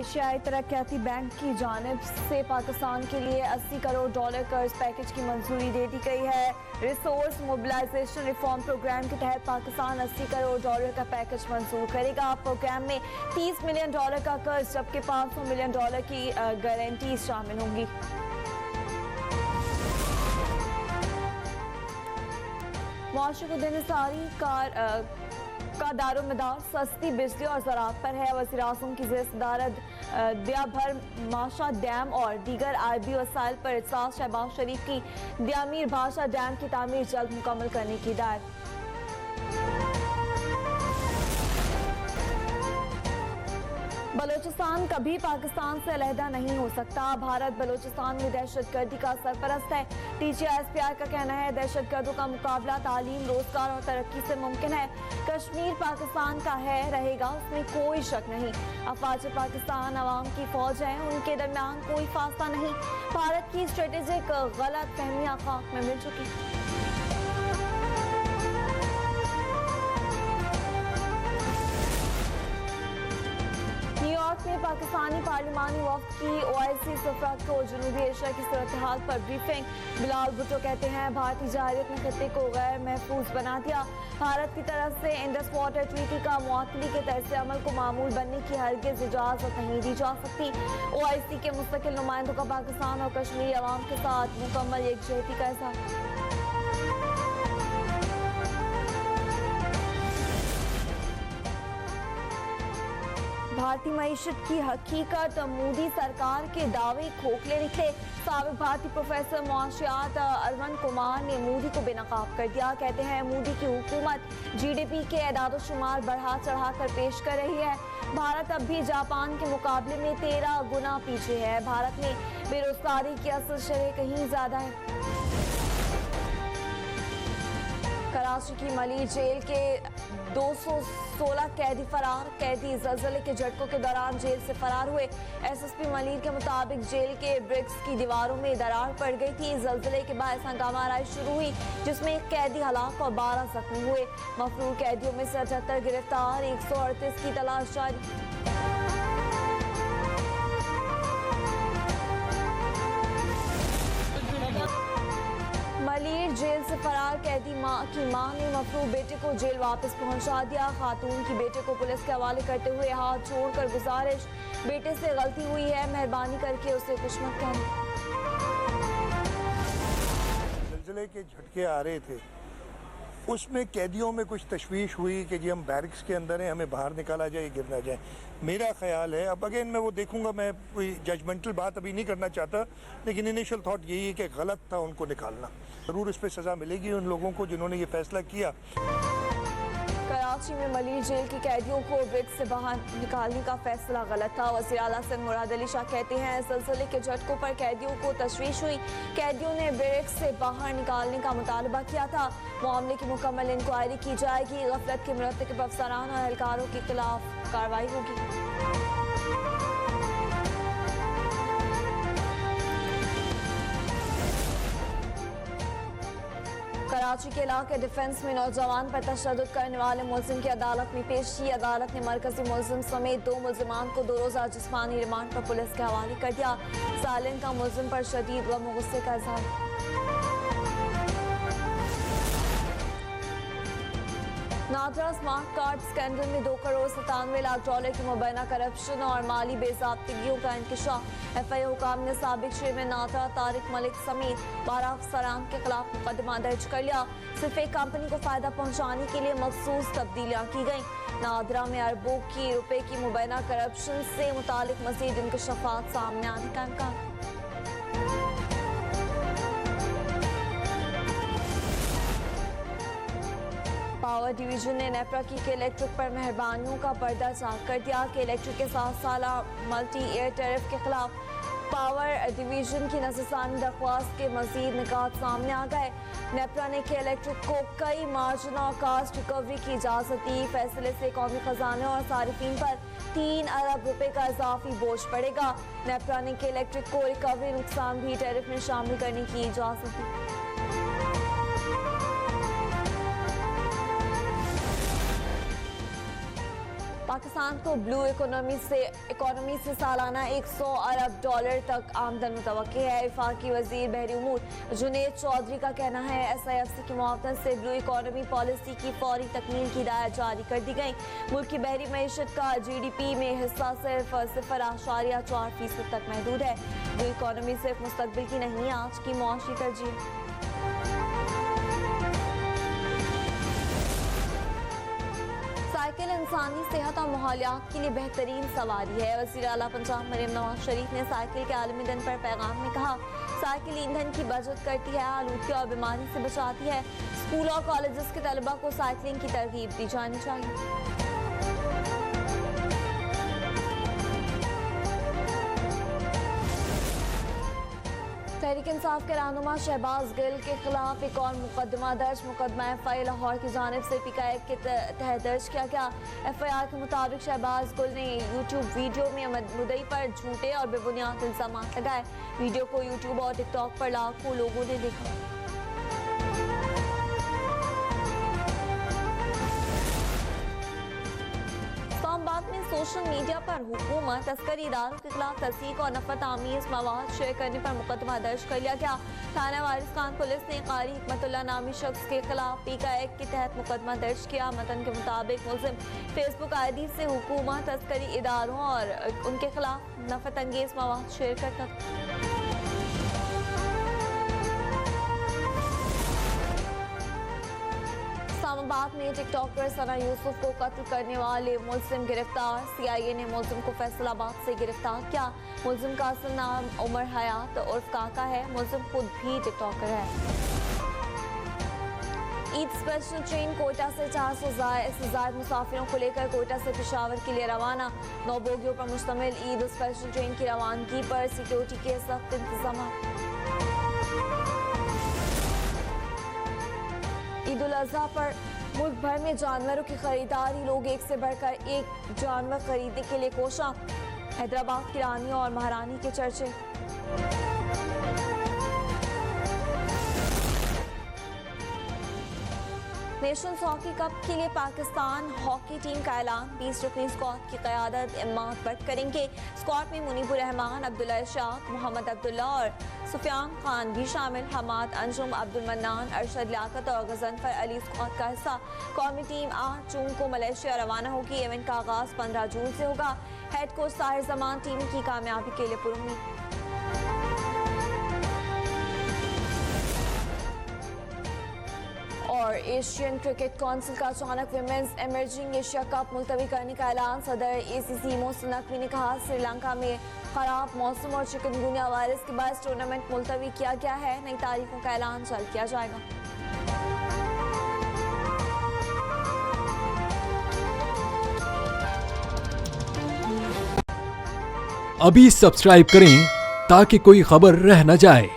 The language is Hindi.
एशियाई तरक्याती बैंक की जानिब से पाकिस्तान के लिए $80 करोड़ कर्ज पैकेज की मंजूरी दे दी गई है। रिसोर्स मोबिलाइजेशन रिफॉर्म प्रोग्राम के तहत पाकिस्तान $80 करोड़ का पैकेज मंजूर करेगा। प्रोग्राम में $30 मिलियन का कर्ज जबकि $500 मिलियन की गारंटी शामिल होंगी। माशुकुद्दीन अंसारी का दारोमदार सस्ती बिजली और ज़राअत पर है। वज़ीर आज़म की ज़ेर सदारत दिया भर माशा डैम और दीगर आरबी वसाइल पर इजलास। शहबाज शरीफ की दियामीर भाषा डैम की तामीर जल्द मुकम्मल करने की हिदायत। बलोचिस्तान कभी पाकिस्तान से अलहदा नहीं हो सकता। भारत बलोचिस्तान में दहशतगर्दी का सरपरस्त है। TGI-SPI का कहना है दहशतगर्दों का मुकाबला तालीम, रोजगार और तरक्की से मुमकिन है। कश्मीर पाकिस्तान का है, रहेगा, उसमें कोई शक नहीं। अफवाज पाकिस्तान अवाम की फौज है, उनके दरमियान कोई फासला नहीं। भारत की स्ट्रेटेजिक गलत फहमियां खाक में मिल चुकी। न्यूयॉर्क में पाकिस्तानी पार्लिमानी वफ्द की OIC सफरत को जनूबी एशिया की सूरत हाल पर ब्रीफिंग। बिलाल भुट्टो कहते हैं भारतीय जाहिरियत ने खत्ते को गैर महफूज बना दिया। भारत की तरफ से इंडस वाटर ट्रीटी का मुअत्तली के तर्ज अमल को मामूल बनने की हरगिज इजाजत नहीं दी जा सकती। OIC के मुस्तकिल नुमाइंदों का पाकिस्तान और कश्मीरी अवाम के साथ मुकम्मल यकजहती का इज़हार। भारतीय मईशत की हकीकत, मोदी सरकार के दावे खोखले निकले। साबिक भारतीय प्रोफेसर मुआशियात अरविंद कुमार ने मोदी को बेनकाब कर दिया। कहते हैं मोदी की हुकूमत GDP के एदाद-ओ-शुमार बढ़ा चढ़ा कर पेश कर रही है। भारत अब भी जापान के मुकाबले में 13 गुना पीछे है। भारत में बेरोजगारी की असल शरह कहीं ज्यादा है। कराची की मलिर जेल के 216 कैदी फरार। कैदी ज़लज़ले के झटकों के दौरान जेल से फरार हुए। SSP मलिर के मुताबिक जेल के ब्रिक्स की दीवारों में दरार पड़ गई थी। ज़लज़ले के बाद हंगामा आराई शुरू हुई जिसमें एक कैदी हलाक और 12 जख्मी हुए। मफरूर कैदियों में से 78 गिरफ्तार, 138 की तलाश जारी। मलिर जेल से फरार कैदी की मां ने मफरूर बेटे को जेल वापस पहुंचा दिया। खातून की बेटे को पुलिस के हवाले करते हुए हाथ जोड़कर गुजारिश, बेटे से गलती हुई है, मेहरबानी करके उसे कुछ मत कहना। ज़लज़ले के झटके आ रहे थे, उसमें कैदियों में कुछ तशवीश हुई कि जी हम बैरिक्स के अंदर हैं, हमें बाहर निकाला जाए, गिर ना जाए। मेरा ख्याल है, अब अगेन मैं वो देखूंगा, मैं कोई जजमेंटल बात अभी नहीं करना चाहता, लेकिन इनिशियल थॉट यही है कि गलत था उनको निकालना। ज़रूर इस पर सज़ा मिलेगी उन लोगों को जिन्होंने ये फैसला किया। कराची में मलिर जेल के कैदियों को ब्रिक्स से बाहर निकालने का फैसला गलत था। वज़ीर आला सिंध मुराद अली शाह कहते हैं ज़लज़ले के झटकों पर कैदियों को तशवीश हुई। कैदियों ने ब्रिक्स से बाहर निकालने का मुतालबा किया था। मामले की मुकम्मल इंक्वायरी की जाएगी। गफलत के मुरतकिब अफसरान और एहलकारों के खिलाफ कार्रवाई होगी। कराची के इलाके डिफेंस में नौजवान पर तशद्दुद करने वाले मुलजिम की अदालत में पेश की। अदालत ने मरकजी मुलजिम समेत 2 मुलजिमान को 2 रोज़ा जिस्मानी रिमांड पर पुलिस के हवाले कर दिया। सालिन का मुलजिम पर शदीद गम और गुस्से का इज़हार। नादरा स्मार्ट कार्ड स्कैंडल में $2.97 करोड़ की मुबैना करप्शन और माली बेज़ाब्तिगियों का इंकशाफ। FI हुकाम ने साबिक चेयरमैन नादरा तारिक मलिक समेत 12 अफसरान के खिलाफ मुकदमा दर्ज कर लिया। सिर्फ एक कंपनी को फायदा पहुंचाने के लिए मखसूस तब्दीलियां की गई। नादरा में अरबों की रुपए की मुबैना करप्शन से मुतालिक मजीद इंकशाफात सामने आने का इम्कान। पावर डिवीजन ने नेपरा की के इलेक्ट्रिक पर मेहरबानियों का पर्दा साफ कर दिया कि इलेक्ट्रिक के 7 साला मल्टी ईयर टैरिफ के खिलाफ पावर डिवीजन की नज़रसानी दरख्वास्त के मजीद निकात सामने आ गए। नेपरा ने के इलेक्ट्रिक को कई मार्जिन और कास्ट रिकवरी की इजाज़त दी। फैसले से कौमी खजाने और सारिफीन पर 3 अरब रुपए का इजाफी बोझ पड़ेगा। नेपरा ने के इलेक्ट्रिक को रिकवरी नुकसान भी टैरिफ में शामिल करने की इजाज़त दी। पाकिस्तान को ब्लू इकोनॉमी से सालाना 100 अरब डॉलर तक आमदन मुतवक्की है। वफाकी वजीर बहरी उमूर जुनेद चौधरी का कहना है SIFC की मुआवनत से ब्लू इकोनॉमी पॉलिसी की फौरी तकमील की हिदायत जारी कर दी गई। मुल्क की बहरी मईशत का GDP में हिस्सा सिर्फ 0.4% तक महदूद है। ब्लू इकोनॉमी सिर्फ मुस्तकबिल की नहीं, आज की मुआशी तरजीह। साइकिल इंसानी सेहत और माहौलियात के लिए बेहतरीन सवारी है। वज़ीर आला पंजाब मरियम नवाज शरीफ ने साइकिल के आलमी दिन पर पैगाम में कहा, साइकिल ईंधन की बचत करती है, आलूदगी और बीमारी से बचाती है। स्कूल और कॉलेजेस के तलबा को साइकिलिंग की तरगीब दी जानी चाहिए। तहरीक इंसाफ के रहनुमा शहबाज गिल के खिलाफ एक और मुकदमा दर्ज। मुकदमा FI लाहौर की जानिब से PKI के तहत दर्ज किया गया। FIR के मुताबिक शहबाज गिल ने YouTube वीडियो में मुद्दई पर झूठे और बेबुनियाद इल्जाम लगाए। वीडियो को YouTube और TikTok पर लाखों लोगों ने देखा। इस्लामाबाद में सोशल मीडिया पर हुकूमत अस्करी इदारों के खिलाफ तस्दीक और नफरत आमीज मवाद शेयर करने पर मुकदमा दर्ज कर लिया गया। थाना वारिस खान पुलिस ने कारी हिकमतुल्लाह नामी शख्स के खिलाफ PKI के तहत मुकदमा दर्ज किया। मतन के मुताबिक मुल्जिम फेसबुक ID से हुकूमत अस्करी इदारों और उनके खिलाफ नफरत अंगेज मवाद शेयर करता था। इस्लामाबाद में टिकटॉकर सना यूसुफ को कत्ल करने वाले मुल्जिम गिरफ्तार। CIA ने मुल्जिम को फैसलाबाद से गिरफ्तार किया। मुल्जिम का असल नाम उमर हयात उर्फ काका है। मुल्जिम खुद भी टिकटॉकर है। ईद स्पेशल ट्रेन कोयटा से 400 से ज्यादा मुसाफिरों को लेकर कोयटा से पेशावर के लिए रवाना। 9 बोगियों पर मुश्तमिल ईद स्पेशल ट्रेन की रवानगी पर सिक्योरिटी के सख्त इंतजाम। ईद उल अज़हा पर मुल्क भर में जानवरों की खरीदारी, लोग एक से बढ़कर एक जानवर खरीदने के लिए कोशा। हैदराबाद की रानी और महारानी के चर्चे। नेशंस हॉकी कप के लिए पाकिस्तान हॉकी टीम का ऐलान। 20 रुकनी स्क्वाड की क़यादत इमाद भट्ट करेंगे। स्क्वाड में मुनीबुर रहमान, अब्दुल्ला इशाक, मोहम्मद अब्दुल्ला और सुफियान खान भी शामिल। हमाद, अंजुम, अब्दुल मन्नान, अरशद लियाकत और गजनफर अली स्क्वाड का हिस्सा। कौमी टीम 8 जून को मलेशिया रवाना होगी। इवेंट का आगाज 15 जून से होगा। Head coach Tahir Zaman team की कामयाबी के लिए पुरुम्मीद। और एशियन क्रिकेट काउंसिल का अचानक विमेंस इमर्जिंग एशिया कप मुलतवी करने का ऐलान। सदर ACC मोहसिन नकवी ने कहा, श्रीलंका में खराब मौसम और चिकनगुनिया वायरस के बाद टूर्नामेंट मुलतवी किया गया है। नई तारीखों का ऐलान जल्द किया जाएगा। अभी सब्सक्राइब करें ताकि कोई खबर रह न जाए।